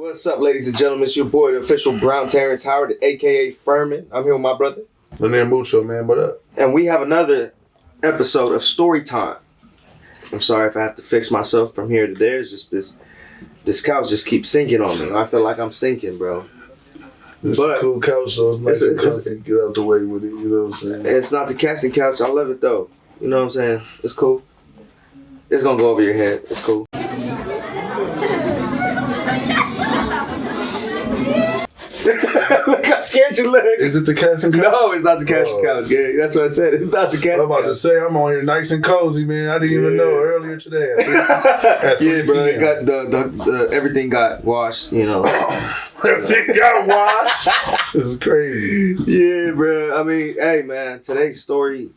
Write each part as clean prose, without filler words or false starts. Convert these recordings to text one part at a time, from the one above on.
What's up, ladies and gentlemen? It's your boy, the official Brown Terrence Howard, aka Furman. I'm here with my brother. Lanier Mucho, man. What up? And we have another episode of Story Time. I'm sorry if I have to fix myself from here to there. It's just this couch just keeps sinking on me. I feel like I'm sinking, bro. It's a cool couch, though. It's nice and comfy. Get out the way with it, you know what I'm saying? It's not the casting couch. I love it, though. You know what I'm saying? It's cool. It's going to go over your head. It's cool. Look how scared you look. Is it the casting couch? No, it's not the casting couch. Yeah, that's what I said. It's not the casting couch. I'm about to say, I'm on here nice and cozy, man. I didn't even know earlier today. Yeah, bro. It got the everything got washed, you know. Everything got washed. This is crazy. Yeah, bro. I mean, hey, man. Today's story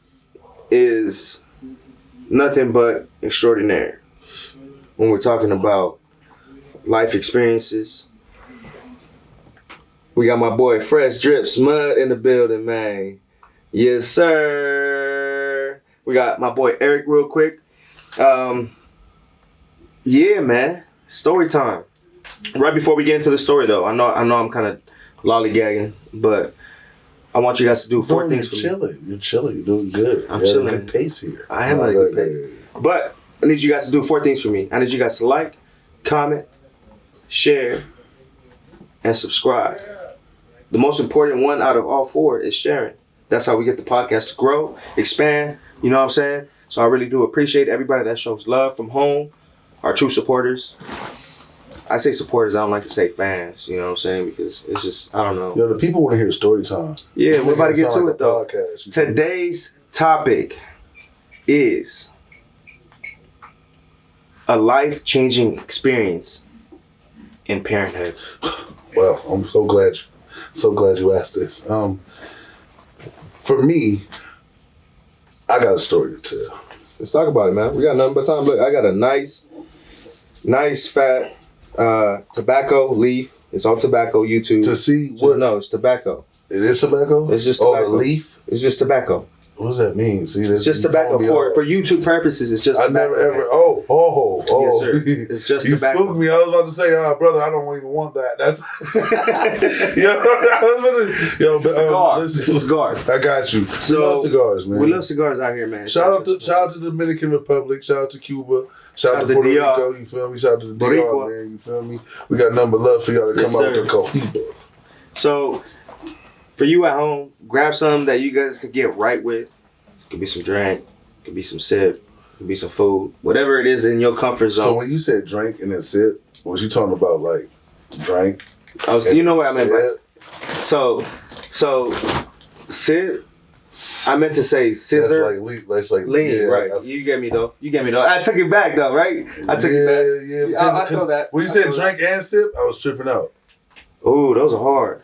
is nothing but extraordinary. When we're talking about life experiences. We got my boy Fresh Drips Mud in the building, man. Yes, sir. We got my boy Eric real quick. Yeah, man. Story time. Right before we get into the story, though, I know I'm kind of lollygagging, but I want you guys to do four things for me. You're chilling. You're doing good. I'm chilling. At a good pace here. I am at a good pace. But I need you guys to do four things for me. I need you guys to like, comment, share, and subscribe. The most important one out of all four is sharing. That's how we get the podcast to grow, expand, you know what I'm saying? So I really do appreciate everybody that shows love from home, our true supporters. I say supporters, I don't like to say fans, you know what I'm saying? Because it's just, I don't know. Yo, the people want to hear story time. Yeah, we're about to get to it though. Podcast, Today's topic is a life-changing experience in parenthood. Well, I'm so glad you asked this. For me, I got a story to tell. Let's talk about it, man. We got nothing but time. Look, I got a nice fat tobacco leaf. It's on tobacco YouTube. To see what? No, it's tobacco. It is tobacco? It's just tobacco. Oh, the leaf? It's just tobacco. What does that mean? See, it's just tobacco. For YouTube purposes, it's just tobacco. Yes, sir. It's just you tobacco. You spooked me. I was about to say, brother, I don't even want that. That's It's a cigar. I got you. So, we love cigars, man. We love cigars out here, man. Shout out to the Dominican Republic. Shout out to Cuba. Shout out to Puerto Rico. You feel me? Shout out to the DR, man. You feel me? We got nothing but love for y'all to come out with the Cohiba. So, for you at home, grab something that you guys could get right with. It could be some drink, it could be some sip, it could be some food, whatever it is in your comfort zone. So when you said drink and then sip, was you talking about like drink? You know what I meant by so sip. I meant to say scissor. That's like lean, yeah, right? You get me though. I took it back though, right? I took it back. Yeah. I know that. When you said drink and sip, I was tripping out. Ooh, those are hard.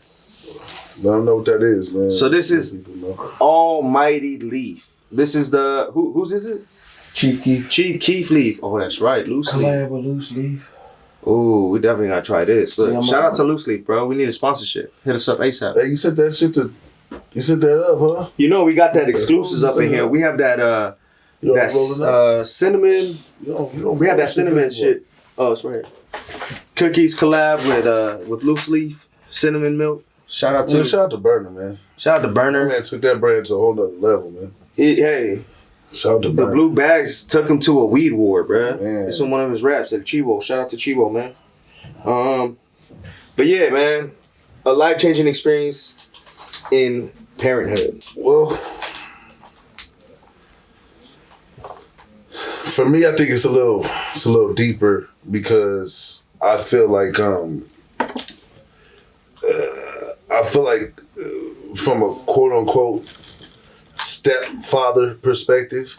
I don't know what that is, man. So this is Almighty Leaf. This is the whose is it? Chief Keef Leaf. Oh, that's right, Loose Leaf. Collab with Loose Leaf. Ooh, we definitely gotta try this. Look, shout out to Loose Leaf, bro. We need a sponsorship. Hit us up ASAP. Hey, you set that up, huh? You know we got that exclusives up in here. We have that cinnamon. We have that cinnamon shit. Oh, it's right here. Cookies collab with Loose Leaf, cinnamon milk. Shout out to Burner, man. Shout out to Burner. That man took that brand to a whole nother level, man. Hey. Shout out to Burner. The Blue Bags took him to a weed war, bruh. It's on one of his raps at Chivo. Shout out to Chivo, man. But yeah, man. A life-changing experience in parenthood. Well, for me, I think it's a little deeper because I feel like from a quote unquote stepfather perspective,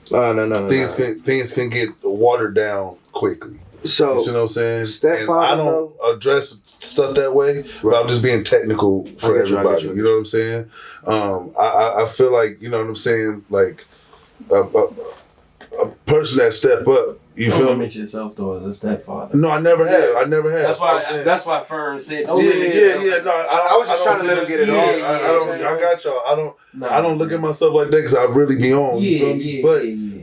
things can get watered down quickly. So you know what I'm saying? Stepfather, and I don't address stuff that way, but I'm just being technical for everybody. You know what I'm saying? I feel like, you know what I'm saying, like a person that step up. You feel me? Don't limit yourself though as a stepfather. No, I never have. That's why Fern said. No, I was just trying to let him get it on. I got y'all. I don't look at myself like that because I really be on. You feel me?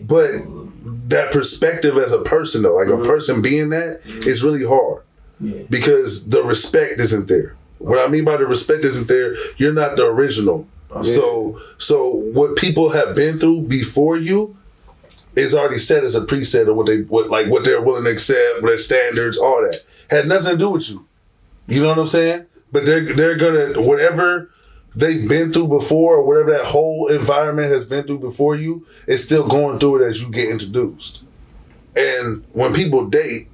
But that perspective as a person though, like a person being that, it's really hard. because the respect isn't there. What I mean by the respect isn't there, you're not the original. So what people have been through before you is already set as a preset of what they're willing to accept, their standards, all that. Had nothing to do with you. You know what I'm saying? But they're gonna, whatever they've been through before, or whatever that whole environment has been through before you, it's still going through it as you get introduced. And when people date,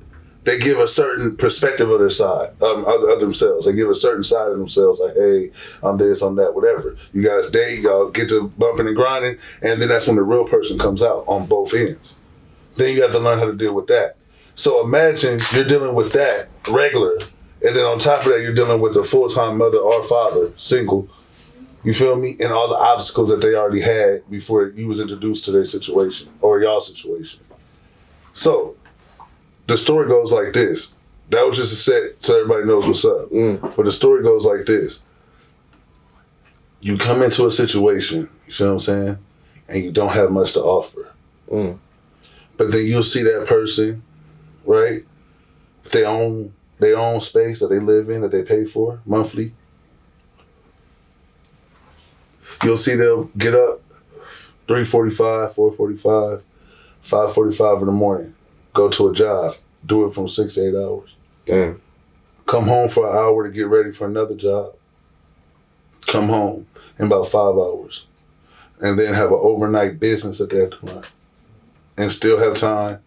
they give a certain perspective of their side, of themselves. They give a certain side of themselves, like, hey, I'm this, I'm that, whatever. You guys date, y'all get to bumping and grinding, and then that's when the real person comes out on both ends. Then you have to learn how to deal with that. So imagine you're dealing with that regular, and then on top of that, you're dealing with a full-time mother or father, single, you feel me? And all the obstacles that they already had before you was introduced to their situation, or y'all situation. So, the story goes like this. That was just a set so everybody knows what's up. But the story goes like this. You come into a situation, you see what I'm saying? And you don't have much to offer. But then you'll see that person, right? If they own their own space that they live in, that they pay for monthly. You'll see them get up 3:45, 4:45, 5:45 in the morning. Go to a job, do it from 6 to 8 hours. Damn. Come home for an hour to get ready for another job. Come home in about 5 hours. And then have an overnight business at that point. And still have time.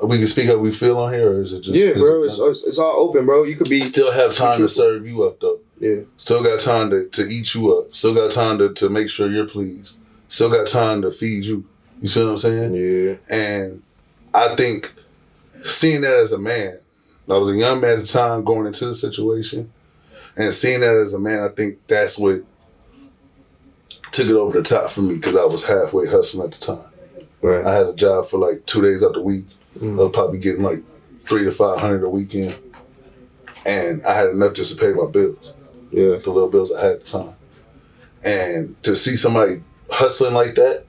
We can speak how we feel on here, or is it just... Yeah, bro, it's all open, bro. You could be... Still have time to serve you up, though. Yeah. Still got time to eat you up. Still got time to make sure you're pleased. Still got time to feed you. You see what I'm saying? Yeah. And I think seeing that as a man, I was a young man at the time going into the situation, and seeing that as a man, I think that's what took it over the top for me, because I was halfway hustling at the time. Right. I had a job for like 2 days out the week. I was probably getting like $300 to $500 a weekend, and I had enough just to pay my bills. Yeah. The little bills I had at the time. And to see somebody hustling like that,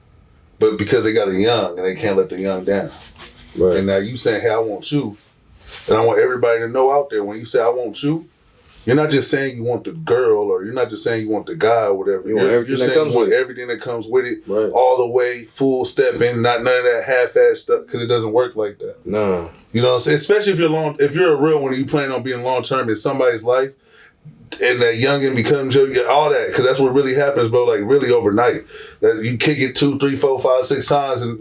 but because they got a young and they can't let the young down. Right. And now you saying, hey, I want you. And I want everybody to know out there, when you say I want you, you're not just saying you want the girl, or you're not just saying you want the guy or whatever. You're saying you want everything that comes with it, right, all the way, full step in, not none of that half-ass stuff, because it doesn't work like that. No. You know what I'm saying? Especially if you're a real one and you plan on being long-term in somebody's life, and that youngin' becomes all that, because that's what really happens, bro. Like, really overnight, that you kick it 2, 3, 4, 5, 6 times, and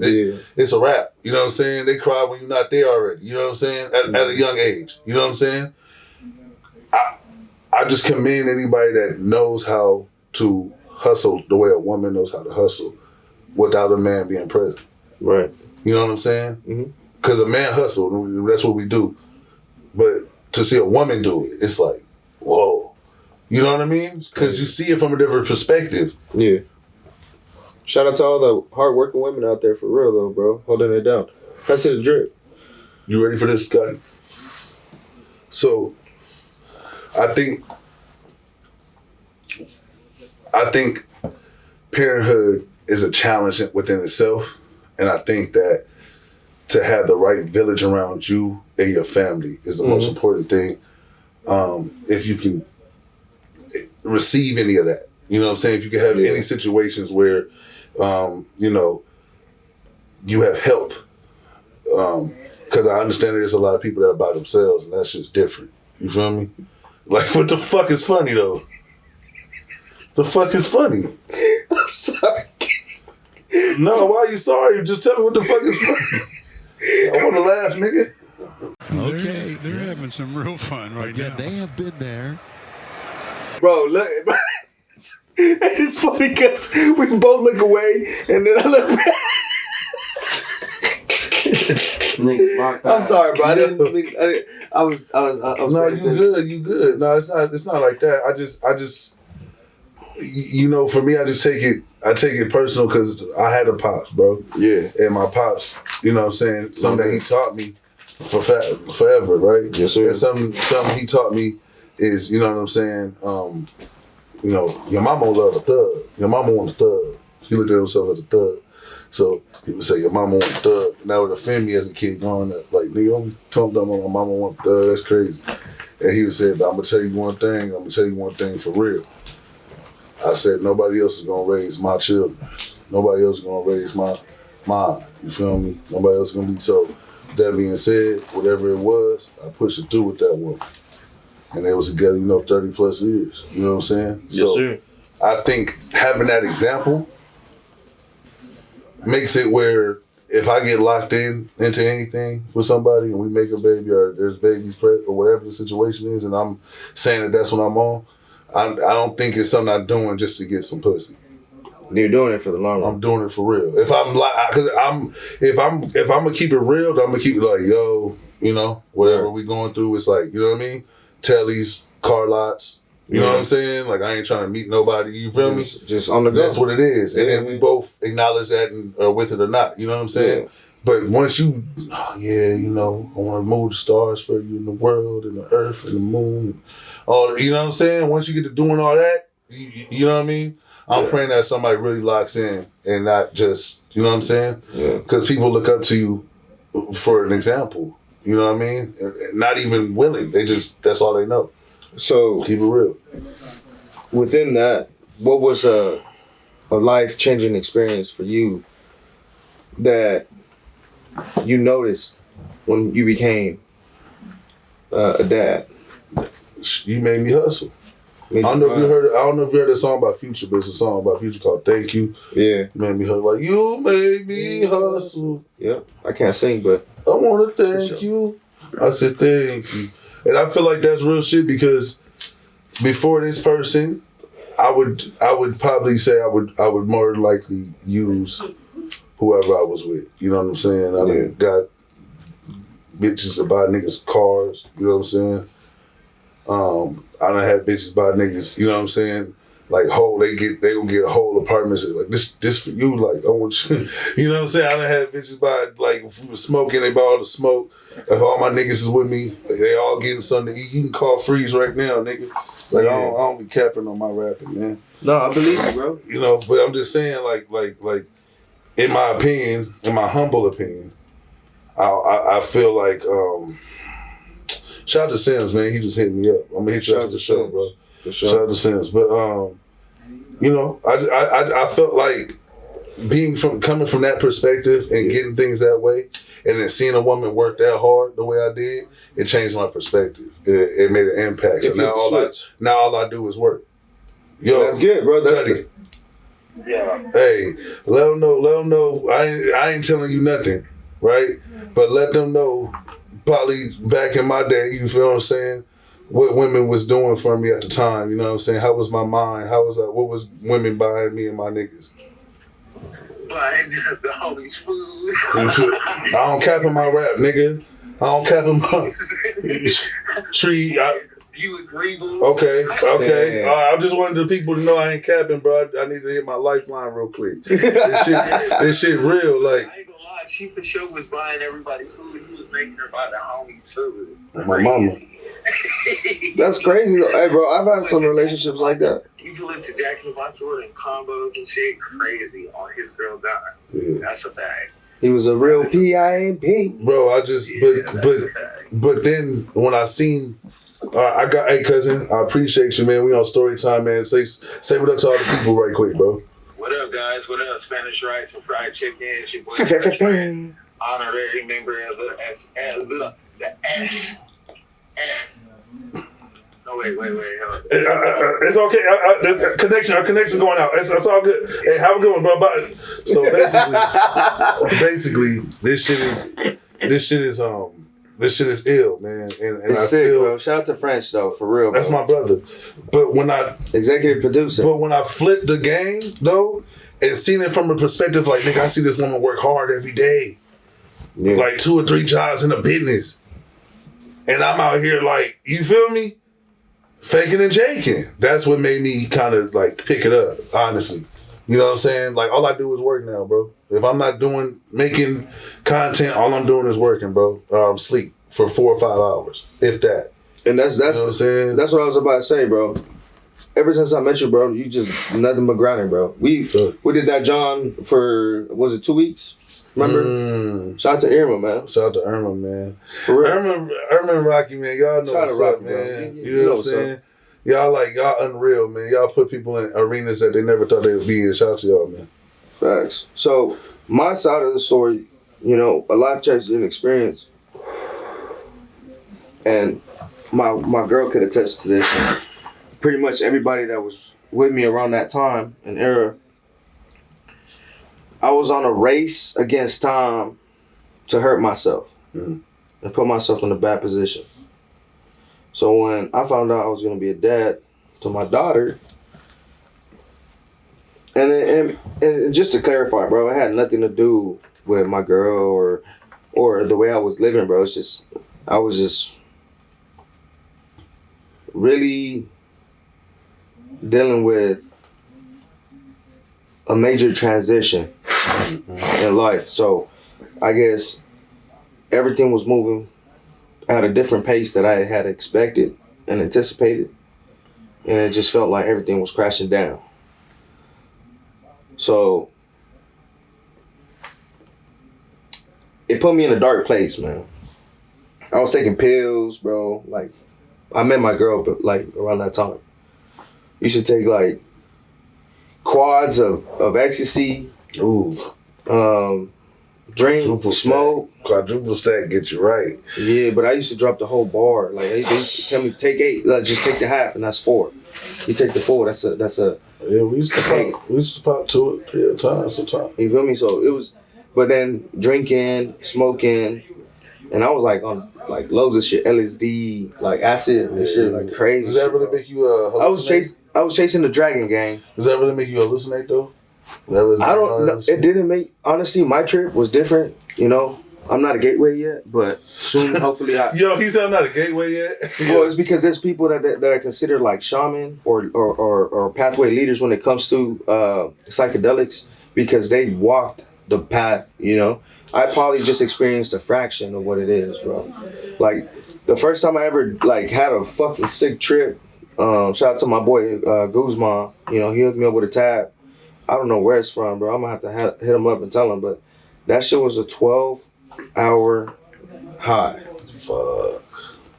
it's a wrap. You know what I'm saying? They cry when you're not there already. You know what I'm saying? At a young age. You know what I'm saying? I just commend anybody that knows how to hustle the way a woman knows how to hustle, without a man being present. Right. You know what I'm saying? Because a man hustle, that's what we do. But to see a woman do it, it's like, whoa. You know what I mean? Because you see it from a different perspective. Yeah. Shout out to all the hardworking women out there, for real though, bro. Holding it down. That's the drip. You ready for this, Scotty? So, I think parenthood is a challenge within itself, and I think that to have the right village around you and your family is the most important thing. If you can receive any of that, you know what I'm saying? If you can have any situations where, you know, you have help, because I understand there's a lot of people that are by themselves, and that's just different. You feel me? Like, what the fuck is funny, though? The fuck is funny? I'm sorry. No, why are you sorry? Just tell me what the fuck is funny. I want to laugh, nigga. Okay, they're having some real fun right now. They have been there. Bro, look. It's funny because we both look away, and then I look back. I'm sorry, bro. I was. No, you good. No, it's not like that. I just, you know, for me, I take it personal, because I had a pops, bro. Yeah. And my pops, you know what I'm saying, something that he taught me forever, right? Yes, sir. And something he taught me is, you know what I'm saying, you know, your mama loved a thug. Your mama wanted a thug. She looked at herself as a thug. So he would say, your mama want thug. And that would offend me as a kid growing up. Like, nigga, I'm telling them my mama want thug. That's crazy. And he would say, but I'm going to tell you one thing. I'm going to tell you one thing for real. I said, nobody else is going to raise my children. Nobody else is going to raise mine. You feel me? Nobody else is going to be. So, that being said, whatever it was, I pushed it through with that woman. And they was together, 30 plus years. You know what I'm saying? Yes, sir. I think having that example makes it where if I get locked into anything with somebody and we make a baby or there's babies present or whatever the situation is and I'm saying that that's what I'm on, I don't think it's something I'm doing just to get some pussy. You're doing it for the long run. I'm doing it for real. If I'm gonna keep it real, then I'm gonna keep it like, yo, whatever we going through, it's like, you know what I mean? Tellies, car lots, you know what I'm saying? Like, I ain't trying to meet nobody, you feel me? Just on the go. That's what it is. And then we both acknowledge that and are with it or not, you know what I'm saying? Yeah. But once you, I want to move the stars for you in the world and the earth and the moon, all, you know what I'm saying? Once you get to doing all that, you know what I mean? I'm praying that somebody really locks in and not just, you know what I'm saying? Yeah. Because people look up to you for an example, you know what I mean? Not even willing. That's all they know. So keep it real. Within that, what was a life-changing experience for you that you noticed when you became a dad? You made me hustle. I don't know if you heard a song about Future, but it's a song about Future called Thank You. Yeah. You made me hustle. Like, you made me hustle. Yep. I can't sing, but I want to thank you. I said thank you. And I feel like that's real shit because before this person, I would probably say I would more likely use whoever I was with. You know what I'm saying? I done got bitches to buy niggas cars. You know what I'm saying? I done had bitches buy niggas. You know what I'm saying? Like they gonna get whole apartments. Like this for you. Like I want you. You know what I'm saying? I done had bitches buy, like, if we was smoking, they bought all the smoke. If all my niggas is with me, they all getting something to eat. You can call Freeze right now, nigga. Like I don't be capping on my rapping, man. No, I believe you, bro. You know, but I'm just saying, like, in my opinion, in my humble opinion, I feel like shout out to Sims, man. He just hit me up. I'm gonna hit you after the show, bro. Shout out to Sims. But I felt like coming from that perspective and getting things that way, and then seeing a woman work that hard the way I did, it changed my perspective. It made an impact. So now all I do is work. Yo, that's good, bro. Yeah. Hey, let them know. I ain't telling you nothing, right? But let them know. Probably back in my day, you feel what I'm saying? What women was doing for me at the time, you know what I'm saying? How was my mind? What was women buying me and my niggas? Buying the homies food. I don't cap in my rap, nigga. I don't cap in my tree. You agree, boo? Okay. I just wanted the people to know I ain't capping, bro. I need to hit my lifeline real quick. This shit real, like. I ain't gonna lie, she for sure was buying everybody food. He was making her buy the homies food. My mama. That's crazy though. Hey, bro, I've had some relationships like that. You can listen to Jack in the Box order and combos and shit crazy on his girl dime. Yeah. That's a fact. He was a real PIMP. Bro, but then when I seen, I got, hey cousin, I appreciate you, man. We on story time, man. Say what up to all the people right quick, bro. What up, guys? What up? Spanish rice and fried chicken. It's your boy, Fresh Friend, honorary member of the S. No, wait. It's okay. Our connection going out. It's all good. Hey, have a good one, bro. Bye. So basically, this shit is ill, man. And it's sick, bro. Shout out to French though, for real. That's bro. my brother. But executive producer. But when I flipped the game though, and seen it from a perspective like, nigga, I see this woman work hard every day, like 2 or 3 jobs in a business, and I'm out here like, you feel me? Faking and jaking. That's what made me kind of like pick it up, honestly. You know what I'm saying? Like, all I do is work now, bro. If I'm not making content, all I'm doing is working, bro. Sleep for 4 or 5 hours, if that. And that's you know what I'm saying? That's what I was about to say, bro. ever since I met you, bro, you just nothing but grinding, bro. We did that John for, was it 2 weeks? Remember? Shout out to Irma, man. Shout out to Irma, man. For real. Irma and Rocky, man. Y'all know what's up, man. You know what I'm saying? Y'all unreal, man. Y'all put people in arenas that they never thought they would be in. Shout out to y'all, man. Facts. So, my side of the story, you know, a life-changing experience. And my girl could attest to this. Pretty much everybody that was with me around that time and era, I was on a race against time to hurt myself and put myself in a bad position. So when I found out I was going to be a dad to my daughter, and just to clarify, bro, it had nothing to do with my girl or the way I was living, bro. It's just, I was just really dealing with a major transition in life. So I guess everything was moving at a different pace that I had expected and anticipated. And it just felt like everything was crashing down. So it put me in a dark place, man. I was taking pills, bro. Like, I met my girl, but like around that time. You should take like quads of ecstasy. Ooh. Drink, Quadruple smoke. Stack. Quadruple stack get you right. Yeah, but I used to drop the whole bar. Like they tell me take 8, just take the half, and that's 4. You take the 4, that's a. Yeah, we used to pop 2 or 3 at a time sometimes. You feel me? So it was, but then drinking, smoking, and I was like on like loads of shit, LSD, like acid and shit, like crazy. Does that really make you hallucinate? I was chasing the dragon gang. Does that really make you hallucinate though? I don't know. It didn't make, honestly, my trip was different, you know. I'm not a gateway yet, but soon, hopefully Yo, he said I'm not a gateway yet? Well, it's because there's people that are considered like shaman or pathway leaders when it comes to psychedelics because they walked the path, you know. I probably just experienced a fraction of what it is, bro. Like, the first time I ever, like, had a fucking sick trip, shout out to my boy, Guzman, you know, he hooked me up with a tab. I don't know where it's from, bro. I'm going to have to hit him up and tell him, but that shit was a 12-hour high. Fuck.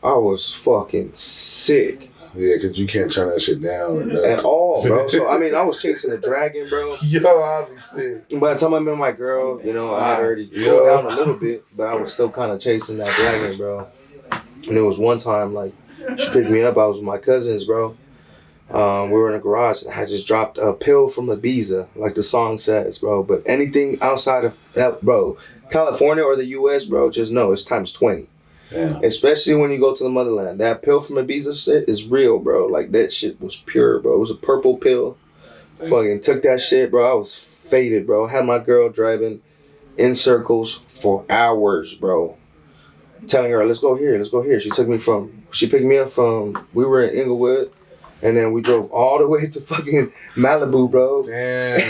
I was fucking sick. Yeah, because you can't turn that shit down. At all, bro. So, I mean, I was chasing the dragon, bro. Yo, I'll be sick. By the time I met my girl, you know, I had already cooled down a little bit, but I was still kind of chasing that dragon, bro. And there was one time, like, she picked me up. I was with my cousins, bro. We were in a garage, and I just dropped a pill from Ibiza, like the song says, bro. But anything outside of that, bro, California or the U.S., bro, just know it's times 20. Yeah. Especially when you go to the motherland. That pill from Ibiza shit is real, bro. Like, that shit was pure, bro. It was a purple pill. Fucking took that shit, bro. I was faded, bro. Had my girl driving in circles for hours, bro. Telling her, let's go here, let's go here. She picked me up from, we were in Inglewood. And then we drove all the way to fucking Malibu, bro. Damn.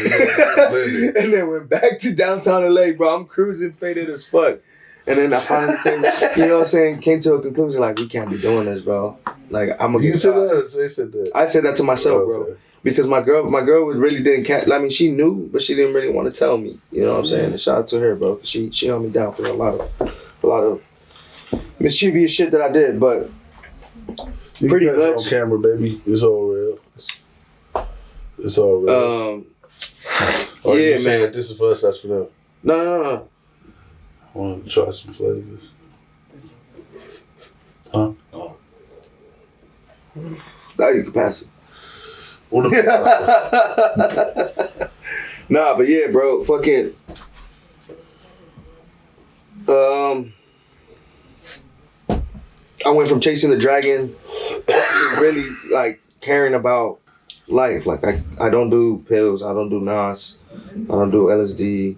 And then went back to downtown LA, bro. I'm cruising faded as fuck. And then I finally came, you know what I'm saying, came to a conclusion like, we can't be doing this, bro. Like, I'm gonna get. You said that or they said that? I said that to myself, bro. Because my girl really didn't catch. I mean, she knew, but she didn't really want to tell me. You know what I'm saying? And shout out to her, bro. She held me down for a lot of mischievous shit that I did, but. You pretty much on camera, baby. It's all real. It's all real. Yeah, you man. saying this is for us, that's for them? No. I want to try some flavors. Huh? No. Now you can pass it. Nah, but yeah, bro. Fucking. I went from chasing the dragon to really like caring about life. Like I don't do pills, I don't do NOS, I don't do LSD.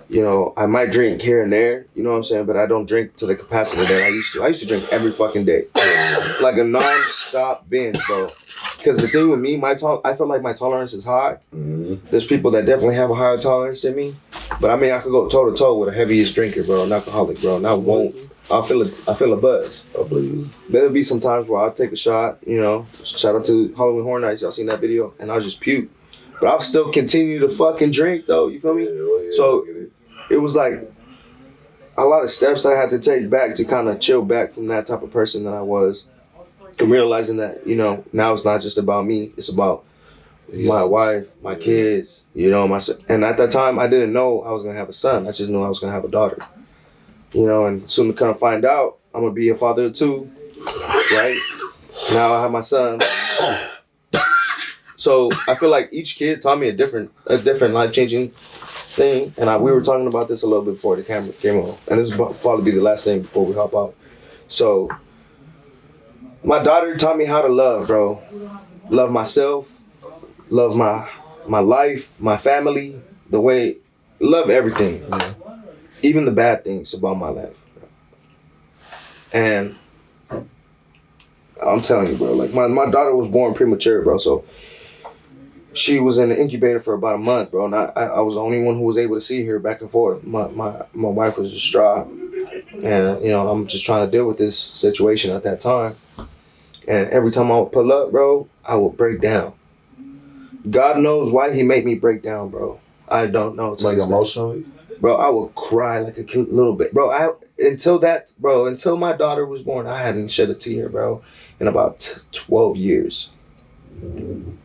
You know, I might drink here and there, you know what I'm saying, but I don't drink to the capacity that I used to. I used to drink every fucking day. Like a non-stop binge, bro. Because the thing with me, I feel like my tolerance is high. Mm-hmm. There's people that definitely have a higher tolerance than me. But I mean, I could go toe-to-toe with a heaviest drinker, bro, an alcoholic, bro, and I won't I feel a buzz. I believe you. There'll be some times where I'll take a shot, you know. Shout out to Halloween Horror Nights. Y'all seen that video? And I'll just puke. But I'll still continue to fucking drink, though. You feel me? Yeah, so it was like a lot of steps that I had to take back to kind of chill back from that type of person that I was. And realizing that, you know, now it's not just about me. It's about my wife, my kids, you know, and at that time I didn't know I was gonna have a son. I just knew I was gonna have a daughter. You know, and soon to come find out I'm gonna be a father of two, right? Now I have my son. So I feel like each kid taught me a different life-changing thing. And we were talking about this a little bit before the camera came on. And this will probably be the last thing before we hop out. So my daughter taught me how to love, bro. Love myself. Love my life, my family, love everything, you know? Even the bad things about my life. And I'm telling you, bro, like my daughter was born premature, bro, so she was in the incubator for about a month, bro, and I was the only one who was able to see her back and forth. My wife was distraught, and, you know, I'm just trying to deal with this situation at that time. And every time I would pull up, bro, I would break down. God knows why he made me break down, bro. I don't know. Like emotionally? Bro, I would cry like a cute little bit. Bro, until my daughter was born, I hadn't shed a tear, bro, in about 12 years. And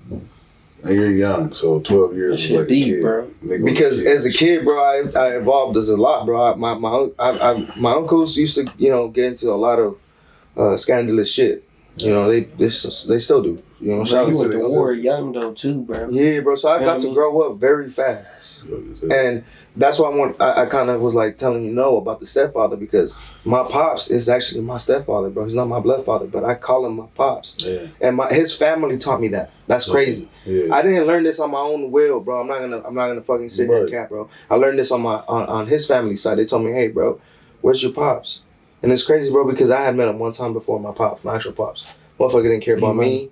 you're young, so 12 years is like deep, a kid. Bro. Because as a kid, bro, I evolved as a lot, bro. My uncles used to, you know, get into a lot of scandalous shit. You know, they still do. You know, bro, you went to war young though too, bro. Yeah, bro. So I got to grow up very fast, and that's why I kind of was like telling you no about the stepfather, because my pops is actually my stepfather, bro. He's not my blood father, but I call him my pops. Yeah. And his family taught me that. That's crazy. Yeah. I didn't learn this on my own will, bro. I'm not gonna fucking sit here and cap, bro. I learned this on his family side. They told me, hey, bro, where's your pops? And it's crazy, bro, because I had met him one time before my pops, my actual pops. Motherfucker didn't care about me.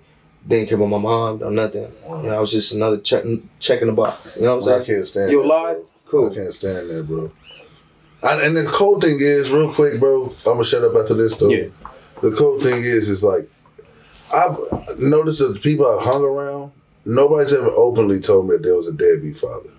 Didn't care about my mom or nothing. You know, I was just another checking the box. You know what I'm saying? I can't stand you alive? Cool. I can't stand that, bro. And the cool thing is, real quick, bro, I'm going to shut up after this, though. Yeah. The cool thing is like, I've noticed that the people I've hung around, nobody's ever openly told me that there was a deadbeat father.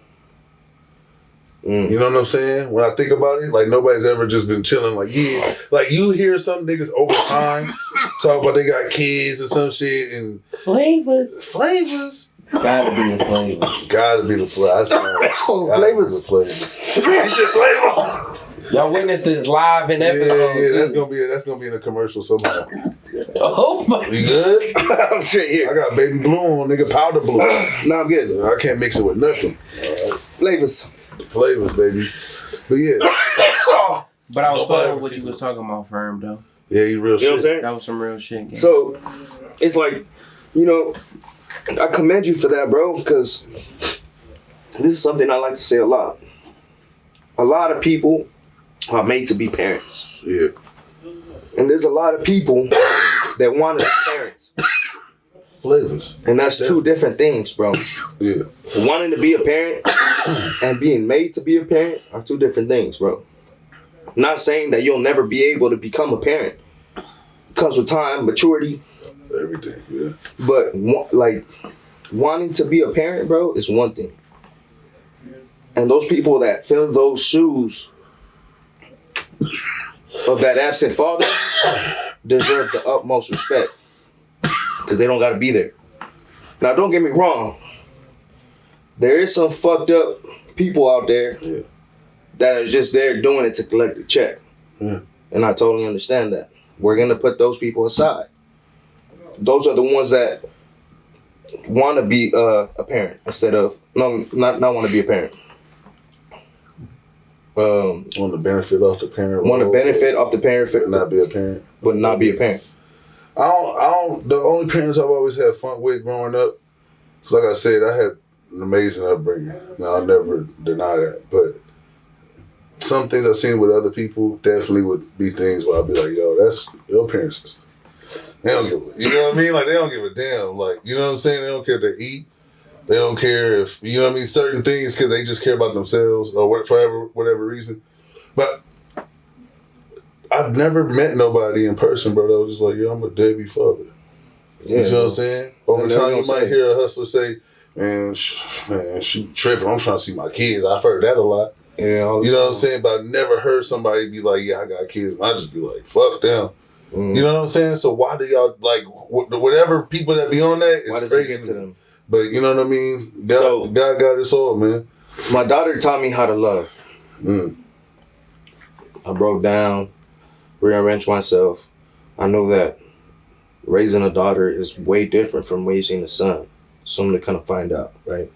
You know what I'm saying? When I think about it, like nobody's ever just been chilling. Like, yeah, like you hear some niggas over time talk about they got kids or some shit and flavors. Gotta be the flavor. Gotta be the flavor. Flavors. You said flavors. Y'all witnessed this live in episode. Yeah, that's gonna be in a commercial somehow. Oh my! You good? I'm straight here. I got baby blue on, nigga, powder blue. No, I'm good. I can't mix it with nothing. Flavors, baby. But yeah. But I was following what you was talking about, Firm, though. Yeah, you real shit. You know what I'm saying? That was some real shit. Gang. So, it's like, you know, I commend you for that, bro, because this is something I like to say a lot. A lot of people are made to be parents. Yeah. And there's a lot of people that want to be parents. Flavors. And that's two different things, bro. Yeah. Wanting to be a parent and being made to be a parent are two different things, bro. I'm not saying that you'll never be able to become a parent. It comes with time, maturity. Everything, yeah. But, like, wanting to be a parent, bro, is one thing. And those people that fill those shoes of that absent father deserve the utmost respect. Because they don't got to be there. Now, don't get me wrong. There is some fucked up people out there that are just there doing it to collect the check. Yeah. And I totally understand that. We're going to put those people aside. Those are the ones that want to be a parent instead of, not want to be a parent. Want to benefit off the parent. Want to benefit off the parent. But not be a parent. But not be a parent. I don't. The only parents I've always had fun with growing up, because like I said, I had an amazing upbringing. Now, I'll never deny that. But some things I've seen with other people definitely would be things where I'll be like, yo, that's your parents. They don't give a, you know what I mean? Like, they don't give a damn. Like, you know what I'm saying? They don't care if they eat. They don't care if, you know what I mean, certain things because they just care about themselves or for whatever reason. But I I've never met nobody in person, bro, that was just like, yo, I'm a deadbeat father. Yeah, you see what I'm saying? Over time, you might hear a hustler say, man, she tripping. I'm trying to see my kids. I've heard that a lot. Yeah, you know what I'm saying? But I've never heard somebody be like, yeah, I got kids. And I just be like, fuck them. Mm. You know what I'm saying? So why do y'all, like, whatever people that be on that, it's crazy to them. But you know what I mean? God got us all, man. My daughter taught me how to love. I broke down, rearranged myself. I know that raising a daughter is way different from raising a son. Soon to kind of find out, right?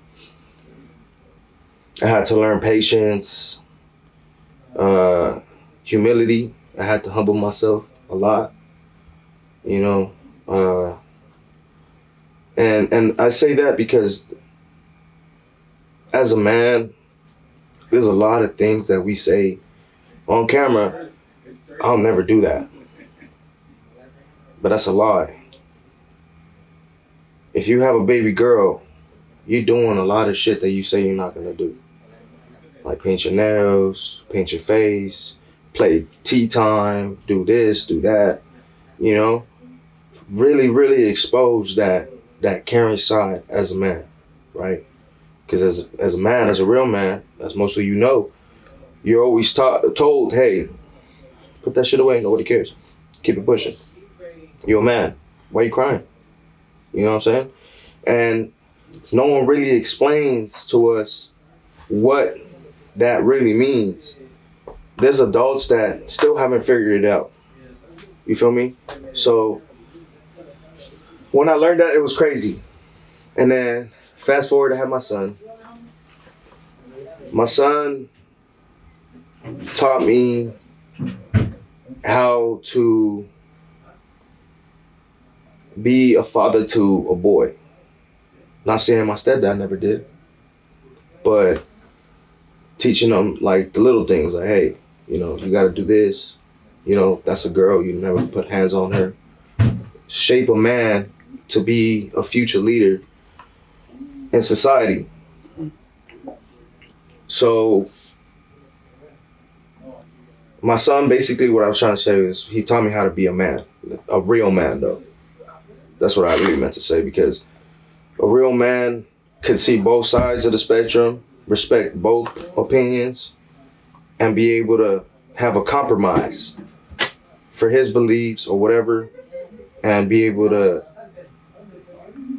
I had to learn patience, humility. I had to humble myself a lot, you know. And I say that because as a man, there's a lot of things that we say on camera. I'll never do that. But that's a lie. If you have a baby girl, you're doing a lot of shit that you say you're not gonna do. Like paint your nails, paint your face, play tea time, do this, do that, you know? Really, really expose that caring side as a man, right? Because as a man, as a real man, as most of you know, you're always told, hey, put that shit away, nobody cares. Keep it pushing. You're a man. Why are you crying? You know what I'm saying? And no one really explains to us what that really means. There's adults that still haven't figured it out. You feel me? So when I learned that, it was crazy. And then fast forward, I had my son. My son taught me how to be a father to a boy. Not saying my stepdad never did, but teaching them like the little things, like, hey, you know, you gotta do this. You know, that's a girl, you never put hands on her. Shape a man to be a future leader in society. So my son, basically what I was trying to say is he taught me how to be a man, a real man though. That's what I really meant to say, because a real man can see both sides of the spectrum, respect both opinions, and be able to have a compromise for his beliefs or whatever, and be able to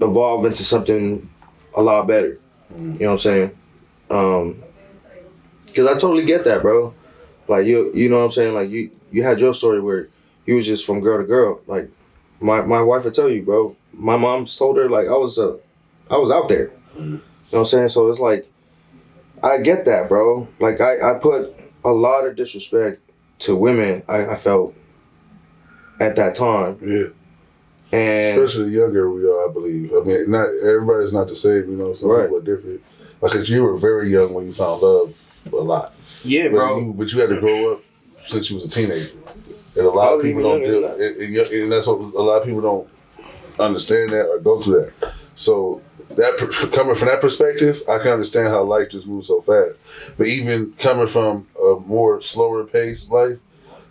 evolve into something a lot better. You know what I'm saying? Because I totally get that, bro. Like, you know what I'm saying? Like, you had your story where you was just from girl to girl. Like, my wife would tell you, bro, my mom told her, like, I was out there. You know what I'm saying? So it's like, I get that, bro. Like, I put a lot of disrespect to women, I felt, at that time. Yeah. And especially the younger we are, I believe. I mean, not everybody's not the same, you know, some people are different. Like, 'cause you were very young when you found love a lot. Yeah, bro. But you had to grow up since you was a teenager. And a lot of people don't deal, and that's what a lot of people don't understand that or go through that. So that coming from that perspective, I can understand how life just moves so fast. But even coming from a more slower paced life,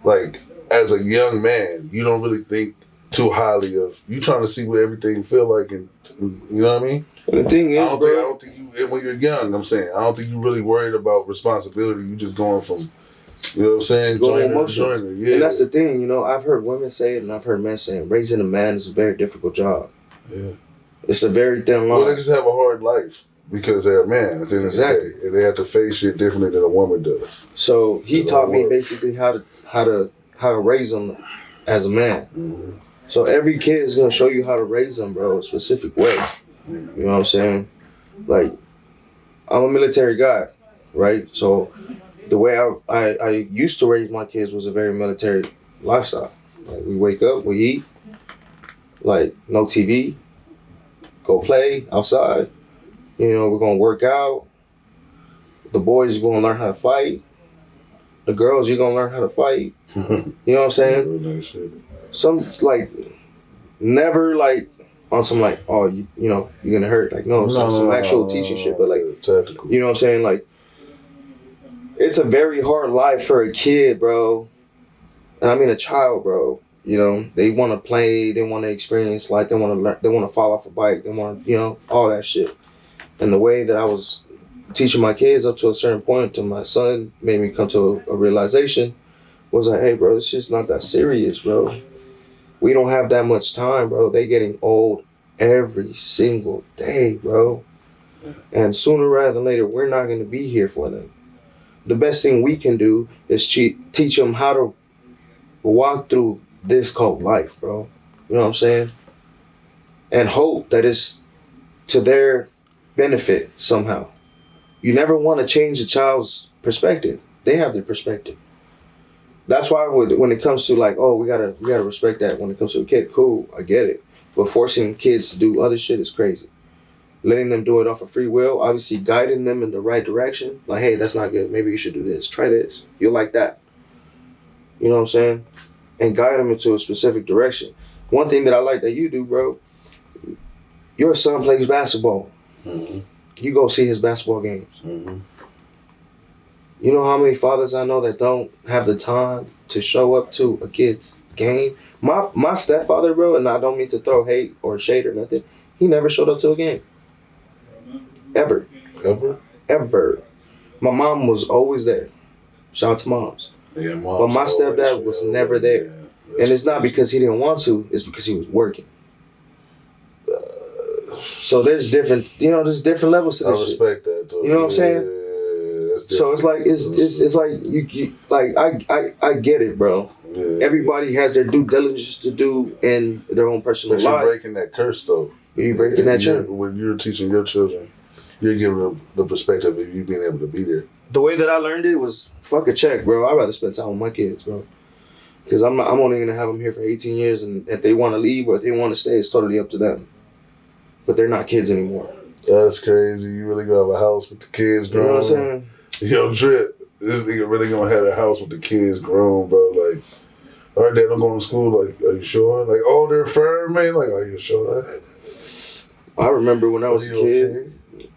like as a young man, you don't really think too highly of you trying to see what everything feel like, and you know what I mean. And the thing is, I don't think you when you're young. I'm saying I don't think you really worried about responsibility. You just going from, you know what I'm saying, joiner. Yeah. And that's the thing, you know. I've heard women say it, and I've heard men say it. Raising a man is a very difficult job. Yeah, it's a very thin line. Well, they just have a hard life because they're a man at the end of the day, and they have to face shit differently than a woman does. So he taught me basically how to raise them as a man. Mm-hmm. So every kid is gonna show you how to raise them, bro, a specific way. You know what I'm saying? Like, I'm a military guy, right? So the way I used to raise my kids was a very military lifestyle. Like, we wake up, we eat, like, no TV, go play outside. You know, we're gonna work out. The boys are gonna learn how to fight. The girls, you're gonna learn how to fight. You know what I'm saying? Real nice shit. Some, like, never, like, on some, like, oh, you know, you're gonna hurt. Like, no, some actual teaching shit, but, like, tactical. You know what I'm saying? Like, it's a very hard life for a kid, bro, and I mean a child, bro. You know, they want to play, they want to experience life, they want to learn, they want to fall off a bike, they want to, you know, all that shit. And the way that I was teaching my kids up to a certain point, to my son, made me come to a realization, was like, hey, bro, it's just not that serious, bro. We don't have that much time, bro. They getting old every single day, bro. And sooner rather than later, we're not going to be here for them. The best thing we can do is teach them how to walk through this called life, bro. You know what I'm saying? And hope that it's to their benefit somehow. You never want to change a child's perspective. They have their perspective. That's why when it comes to like, oh, we gotta respect that. When it comes to a kid, cool, I get it. But forcing kids to do other shit is crazy. Letting them do it off of free will, obviously guiding them in the right direction. Like, hey, that's not good. Maybe you should do this. Try this. You'll like that. You know what I'm saying? And guide them into a specific direction. One thing that I like that you do, bro, your son plays basketball. Mm-hmm. You go see his basketball games. Mm-hmm. You know how many fathers I know that don't have the time to show up to a kid's game? My stepfather, bro, and I don't mean to throw hate or shade or nothing, he never showed up to a game. Ever. Ever. My mom was always there. Shout out to moms. Yeah, but my stepdad was never there. Yeah, and it's not because he didn't want to, it's because he was working. So there's different levels to this shit. I respect that too. You know what I'm saying? So it's like it's like you like I get it, bro. Yeah, everybody has their due diligence to do in their own personal life. But you're breaking that curse though. You're breaking that chain. When you're teaching your children, you're giving them the perspective of you being able to be there. The way that I learned it was fuck a check, bro. I'd rather spend time with my kids, bro. Because I'm only gonna have them here for 18 years, and if they want to leave or if they want to stay, it's totally up to them. But they're not kids anymore. That's crazy. You really gonna have a house with the kids grown. You know what I'm saying? Yo, Drip, this nigga really gonna have a house with the kids grown, bro. Like, all right, Dad, I'm going to school. Like, are you sure? Like, oh, they're firm, man. Like, are you sure? I remember when I was a kid, okay?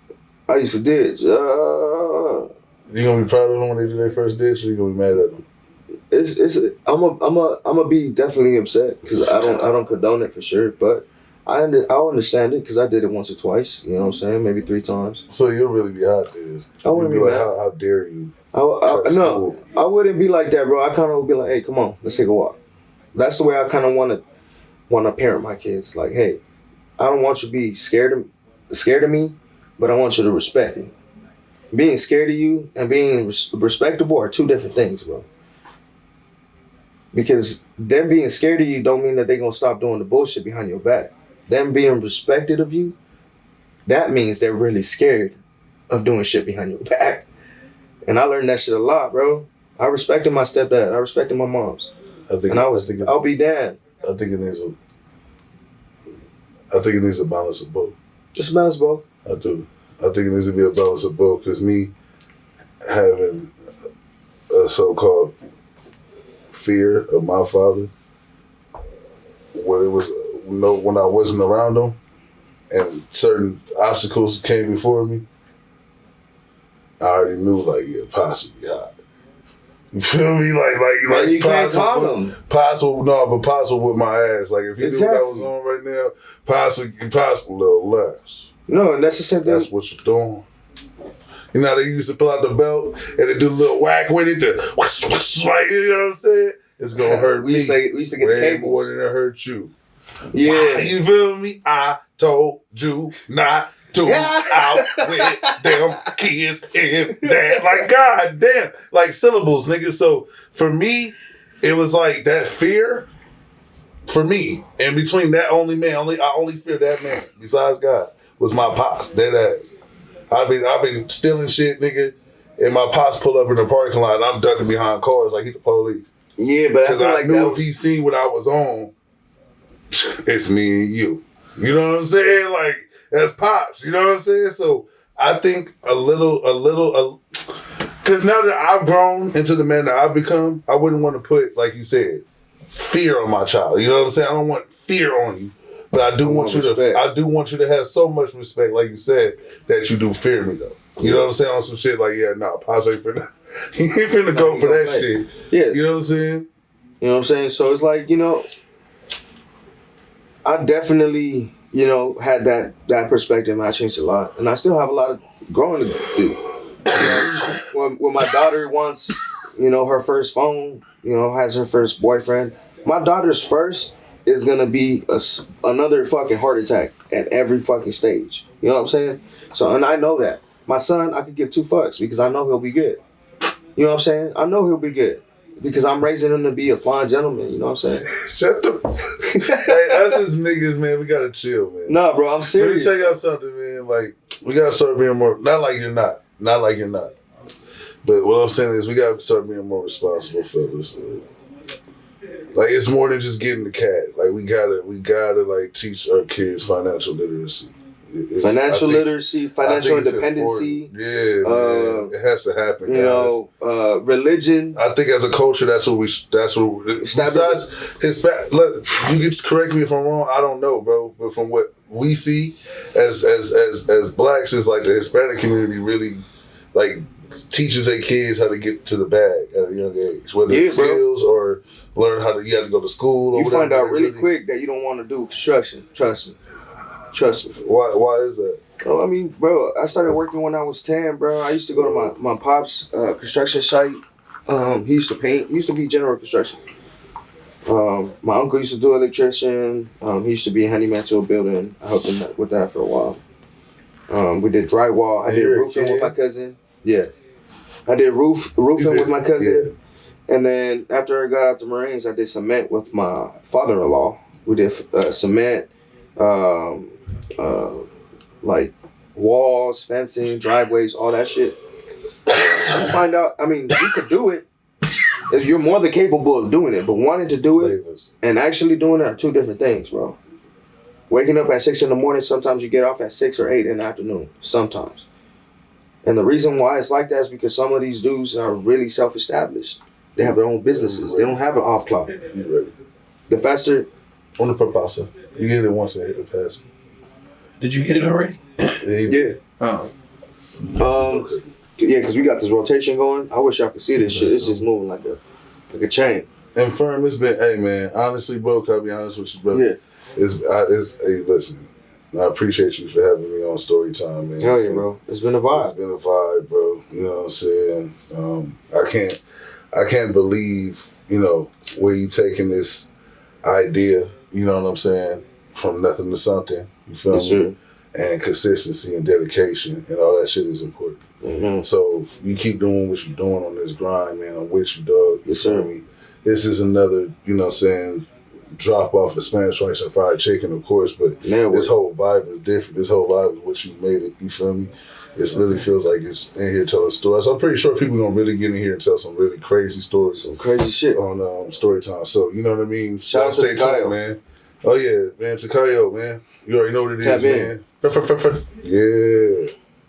I used to ditch. You gonna be proud of them when they do their first ditch, or you gonna be mad at them? I'm gonna be definitely upset because I don't condone it for sure, but I'll understand it because I did it once or twice. You know what I'm saying? Maybe 3 times. So you'll really be hot, dude. I wouldn't be like, how dare you? No, I wouldn't be like that, bro. I kind of would be like, hey, come on, let's take a walk. That's the way I kind of want to parent my kids. Like, hey, I don't want you to be scared of me, but I want you to respect me. Being scared of you and being respectable are 2 different things, bro. Because them being scared of you don't mean that they're gonna stop doing the bullshit behind your back. Them being respected of you, that means they're really scared of doing shit behind your back. And I learned that shit a lot, bro. I respected my stepdad. I respected my moms. I'll be damned. I think it needs a balance of both. It's a balance of both. I do. I think it needs to be a balance of both because me having a so-called fear of my father, when I wasn't around him and certain obstacles came before me, I already knew, like, yeah, possibly hot. You feel me? Like you can't calm them. Possible with my ass. Like, if you knew what I was on right now, possible a little less. No, and that's the same thing. That's what you're doing. You know how they used to pull out the belt and they do a little whack with it, like, you know what I'm saying? It's gonna hurt me. We used to get the cables. More than it hurt you. Yeah. You feel me? I told you not to out with them kids in that. Like, god damn. Like, syllables, nigga. So for me, it was like that fear for me. And between that only man, I only fear that man, besides God, was my pops, dead ass. I've been stealing shit, nigga, and my pops pull up in the parking lot and I'm ducking behind cars like he the police. Yeah, but because I knew if he seen what I was on, it's me and you. You know what I'm saying? Like, that's pops. You know what I'm saying? So I think a little, because now that I've grown into the man that I've become, I wouldn't want to put, like you said, fear on my child. You know what I'm saying? I don't want fear on you, but I do want you to have so much respect, like you said, that you do fear me though. You know what I'm saying? On some shit like, yeah, nah, pops ain't finna, he ain't finna go for that shit. Yeah. You know what I'm saying? You know what I'm saying? So it's like, I definitely, had that perspective. I changed a lot. And I still have a lot of growing to do. When my daughter wants, her first phone, has her first boyfriend, my daughter's first is going to be another fucking heart attack at every fucking stage. You know what I'm saying? So, and I know that. My son, I could give 2 fucks because I know he'll be good. You know what I'm saying? I know he'll be good. Because I'm raising him to be a fine gentleman, you know what I'm saying? Shut the Hey, us as niggas, man, we gotta chill, man. Nah, bro, I'm serious. Let me tell y'all something, man. Like, we gotta start being more, not like you're not. Not like you're not. But what I'm saying is we gotta start being more responsible fellas. Like, it's more than just getting the cat. Like, we gotta like teach our kids financial literacy. Financial independency. Yeah, man. It has to happen. Religion. I think as a culture, that's what besides Hispanic. Look, you can correct me if I'm wrong. I don't know, bro. But from what we see as blacks, is like the Hispanic community really like teaches their kids how to get to the bag at a young age, whether it's skills or learn how to. You have to go to school. Or you find out really quick that you don't want to do construction. Trust me. Why is that? Oh, I mean, bro, I started working when I was 10, bro. I used to go to my pop's construction site. He used to paint. He used to be general construction. My uncle used to do electrician. He used to be a handyman to a building. I helped him with that for a while. We did drywall. I did roofing with my cousin. Yeah. I did roofing with my cousin. Yeah. And then after I got out the Marines, I did cement with my father-in-law. We did cement. Like walls, fencing, driveways, all that shit. I find out, I mean, you could do it. You're more than capable of doing it, but wanting to do it and actually doing it are 2 different things, bro. Waking up at 6 in the morning, sometimes you get off at 6 or 8 in the afternoon, sometimes. And the reason why it's like that is because some of these dudes are really self-established. They have their own businesses. They don't have an off clock. The faster... On the propasa. You hit it once and hit the pass. Did you hit it already? Yeah. Oh. Yeah, because we got this rotation going. I wish y'all could see this shit. It's just moving like a chain. And Firm, it's been, hey man, honestly, bro, can I be honest with you, bro? Yeah. Hey, listen, I appreciate you for having me on Story Time, man. Hell yeah, bro. It's been a vibe. It's been a vibe, bro. You know what I'm saying? I can't believe, where you taking this idea, you know what I'm saying, from nothing to something. You feel me? Sure. And consistency and dedication and all that shit is important. Mm-hmm. So you keep doing what you're doing on this grind, man. I'm with you, dog. You feel me? This is another, drop off of Spanish rice and fried chicken, of course, but this whole vibe is different. This whole vibe is what you made it. You feel me? It really feels like it's in here telling stories. So I'm pretty sure people gonna really get in here and tell some really crazy stories. Some crazy shit on Story Time. So you know what I mean? Shout out to stay tuned, man. Oh yeah, man, Takayo, man. You already know what it is, man. Yeah.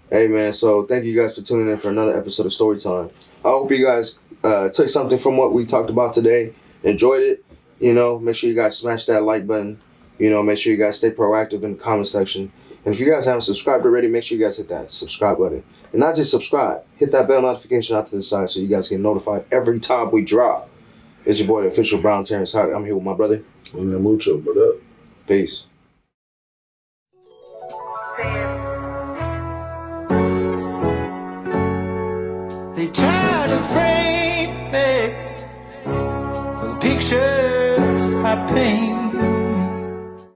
Hey man, so thank you guys for tuning in for another episode of Story Time. I hope you guys took something from what we talked about today, enjoyed it. Make sure you guys smash that like button. Make sure you guys stay proactive in the comment section. And if you guys haven't subscribed already, make sure you guys hit that subscribe button. And not just subscribe, hit that bell notification out to the side so you guys get notified every time we drop. It's your boy, the official Brown Terrence Hart. I'm here with my brother. Mucho, what up? Peace. Yeah.